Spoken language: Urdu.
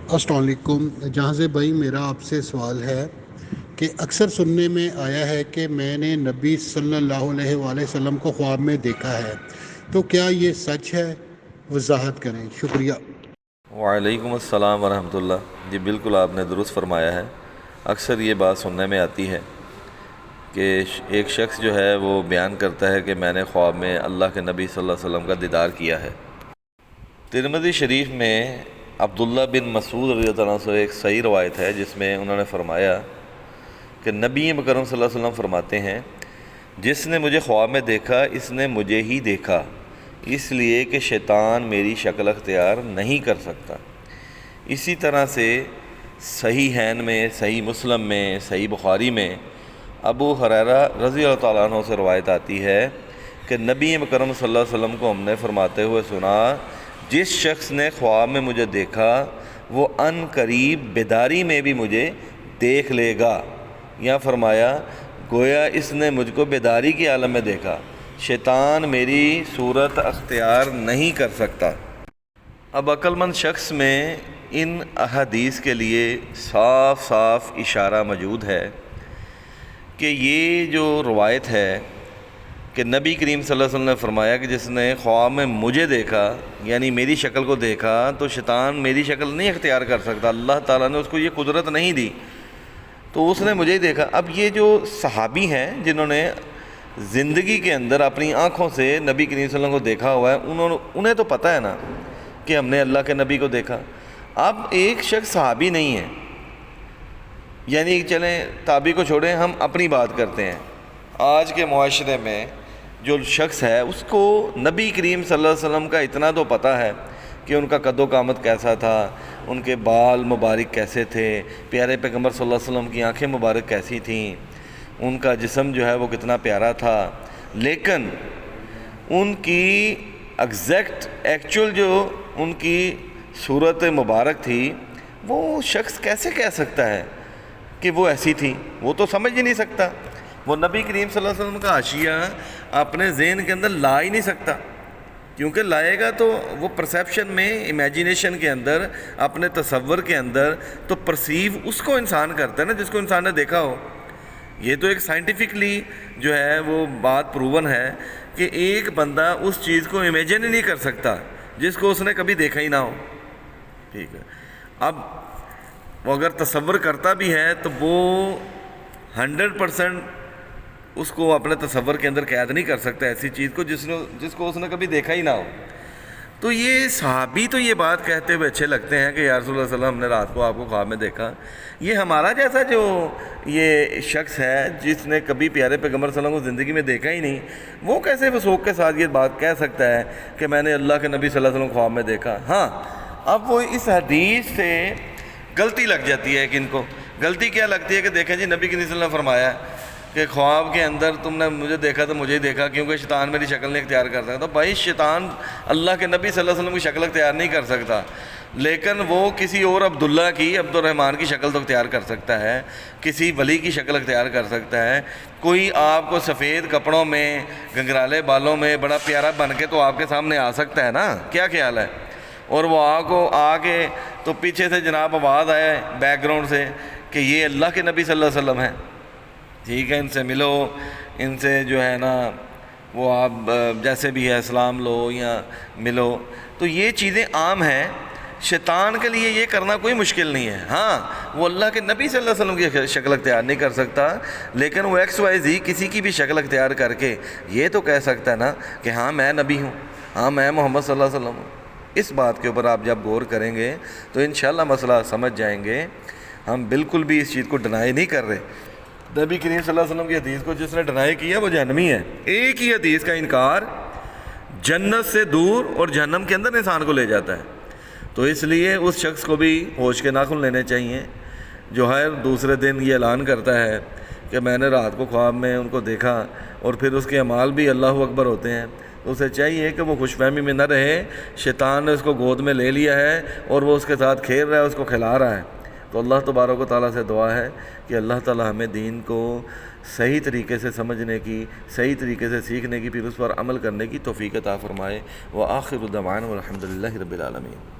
السلام علیکم جہاں سے بھائی میرا آپ سے سوال ہے کہ اکثر سننے میں آیا ہے کہ میں نے نبی صلی اللہ علیہ وآلہ وسلم کو خواب میں دیکھا ہے، تو کیا یہ سچ ہے؟ وضاحت کریں، شکریہ۔ وعلیکم السلام ورحمۃ اللہ۔ جی بالکل آپ نے درست فرمایا ہے۔ اکثر یہ بات سننے میں آتی ہے کہ ایک شخص جو ہے وہ بیان کرتا ہے کہ میں نے خواب میں اللہ کے نبی صلی اللہ علیہ وسلم کا دیدار کیا ہے۔ ترمذی شریف میں عبداللہ بن مسعود رضی اللہ عنہ سے ایک صحیح روایت ہے جس میں انہوں نے فرمایا کہ نبی مکرم صلی اللہ علیہ وسلم فرماتے ہیں، جس نے مجھے خواب میں دیکھا اس نے مجھے ہی دیکھا، اس لیے کہ شیطان میری شکل اختیار نہیں کر سکتا۔ اسی طرح سے صحیحین میں، صحیح مسلم میں، صحیح بخاری میں ابو ہریرہ رضی اللہ تعالیٰ عنہ سے روایت آتی ہے کہ نبی مکرم صلی اللہ علیہ وسلم کو ہم نے فرماتے ہوئے سنا، جس شخص نے خواب میں مجھے دیکھا وہ عن قریب بیداری میں بھی مجھے دیکھ لے گا۔ یا فرمایا گویا اس نے مجھ کو بیداری کے عالم میں دیکھا، شیطان میری صورت اختیار نہیں کر سکتا۔ اب عقل مند شخص میں ان احادیث کے لیے صاف صاف اشارہ موجود ہے کہ یہ جو روایت ہے کہ نبی کریم صلی اللہ علیہ وسلم نے فرمایا کہ جس نے خواب میں مجھے دیکھا یعنی میری شکل کو دیکھا تو شیطان میری شکل نہیں اختیار کر سکتا، اللہ تعالیٰ نے اس کو یہ قدرت نہیں دی، تو اس نے مجھے ہی دیکھا۔ اب یہ جو صحابی ہیں جنہوں نے زندگی کے اندر اپنی آنکھوں سے نبی کریم صلی اللہ علیہ وسلم کو دیکھا ہوا ہے، انہیں تو پتہ ہے نا کہ ہم نے اللہ کے نبی کو دیکھا۔ اب ایک شخص صحابی نہیں ہے، یعنی چلیں تابعی کو چھوڑیں، ہم اپنی بات کرتے ہیں۔ آج کے معاشرے میں جو شخص ہے اس کو نبی کریم صلی اللہ علیہ وسلم کا اتنا تو پتہ ہے کہ ان کا قد و قامت کیسا تھا، ان کے بال مبارک کیسے تھے، پیارے پیغمبر صلی اللہ علیہ وسلم کی آنکھیں مبارک کیسی تھیں، ان کا جسم جو ہے وہ کتنا پیارا تھا، لیکن ان کی ایکچول جو ان کی صورت مبارک تھی وہ شخص کیسے کہہ سکتا ہے کہ وہ ایسی تھی؟ وہ تو سمجھ ہی نہیں سکتا، وہ نبی کریم صلی اللہ علیہ وسلم کا حاشیہ اپنے ذہن کے اندر لا ہی نہیں سکتا، کیونکہ لائے گا تو وہ پرسیپشن میں، امیجینیشن کے اندر، اپنے تصور کے اندر تو پرسیو اس کو انسان کرتا ہے نا جس کو انسان نے دیکھا ہو۔ یہ تو ایک سائنٹیفکلی جو ہے وہ بات پروون ہے کہ ایک بندہ اس چیز کو امیجن ہی نہیں کر سکتا جس کو اس نے کبھی دیکھا ہی نہ ہو، ٹھیک ہے۔ اب وہ اگر تصور کرتا بھی ہے تو وہ 100% اس کو اپنے تصور کے اندر قید نہیں کر سکتا ایسی چیز کو جس کو اس نے کبھی دیکھا ہی نہ ہو۔ تو یہ صحابی تو یہ بات کہتے ہوئے اچھے لگتے ہیں کہ یا رسول اللہ صلی اللہ علیہ وسلم ہم نے رات کو آپ کو خواب میں دیکھا۔ یہ ہمارا جیسا جو یہ شخص ہے جس نے کبھی پیارے پیغمبر صلی اللہ علیہ وسلم کو زندگی میں دیکھا ہی نہیں، وہ کیسے وثوق کے ساتھ یہ بات کہہ سکتا ہے کہ میں نے اللہ کے نبی صلی اللہ علیہ وسلم خواب میں دیکھا؟ ہاں، اب وہ اس حدیث سے غلطی لگ جاتی ہے کہ ان کو غلطی کیا لگتی ہے کہ دیکھیں جی نبی کریم صلی اللہ علیہ وسلم نے فرمایا کہ خواب کے اندر تم نے مجھے دیکھا تو مجھے ہی دیکھا کیونکہ شیطان میری شکل نہیں اختیار کر سکتا۔ بھائی شیطان اللہ کے نبی صلی اللہ علیہ وسلم کی شکل اختیار نہیں کر سکتا، لیکن وہ کسی اور عبداللہ کی، عبد الرحمن کی شکل تو اختیار کر سکتا ہے، کسی ولی کی شکل اختیار کر سکتا ہے۔ کوئی آپ کو سفید کپڑوں میں، گنگرالے بالوں میں بڑا پیارا بن کے تو آپ کے سامنے آ سکتا ہے نا، کیا خیال ہے؟ اور وہ آ کے تو پیچھے سے جناب آواز آئے بیک گراؤنڈ سے کہ یہ اللہ کے نبی صلی اللہ علیہ وسلم ہے، ٹھیک ہے، ان سے ملو، ان سے جو ہے نا وہ آپ جیسے بھی ہے سلام لو یا ملو، تو یہ چیزیں عام ہیں۔ شیطان کے لیے یہ کرنا کوئی مشکل نہیں ہے۔ ہاں، وہ اللہ کے نبی صلی اللہ علیہ وسلم کی شکل اختیار نہیں کر سکتا، لیکن وہ XYZ کسی کی بھی شکل اختیار کر کے یہ تو کہہ سکتا ہے نا کہ ہاں میں نبی ہوں، ہاں میں محمد صلی اللہ علیہ وسلم ہوں۔ اس بات کے اوپر آپ جب غور کریں گے تو انشاءاللہ مسئلہ سمجھ جائیں گے۔ ہم بالکل بھی اس چیز کو ڈینائی نہیں کر رہے۔ نبی کریم صلی اللہ علیہ وسلم کی حدیث کو جس نے ڈینائی کیا وہ جہنمی ہے۔ ایک ہی حدیث کا انکار جنت سے دور اور جہنم کے اندر انسان کو لے جاتا ہے۔ تو اس لیے اس شخص کو بھی ہوش کے ناخن لینے چاہیے جو ہر دوسرے دن یہ اعلان کرتا ہے کہ میں نے رات کو خواب میں ان کو دیکھا، اور پھر اس کے اعمال بھی اللہ اکبر ہوتے ہیں۔ تو اسے چاہیے کہ وہ خوش فہمی میں نہ رہے، شیطان نے اس کو گود میں لے لیا ہے اور وہ اس کے ساتھ کھیل رہا ہے، اس کو کھلا رہا ہے۔ تو اللہ تبارک و تعالیٰ سے دعا ہے کہ اللہ تعالیٰ ہمیں دین کو صحیح طریقے سے سمجھنے کی، صحیح طریقے سے سیکھنے کی، پھر اس پر عمل کرنے کی توفیق عطا فرمائے۔ وآخر دعوانا الحمد للہ رب العالمین۔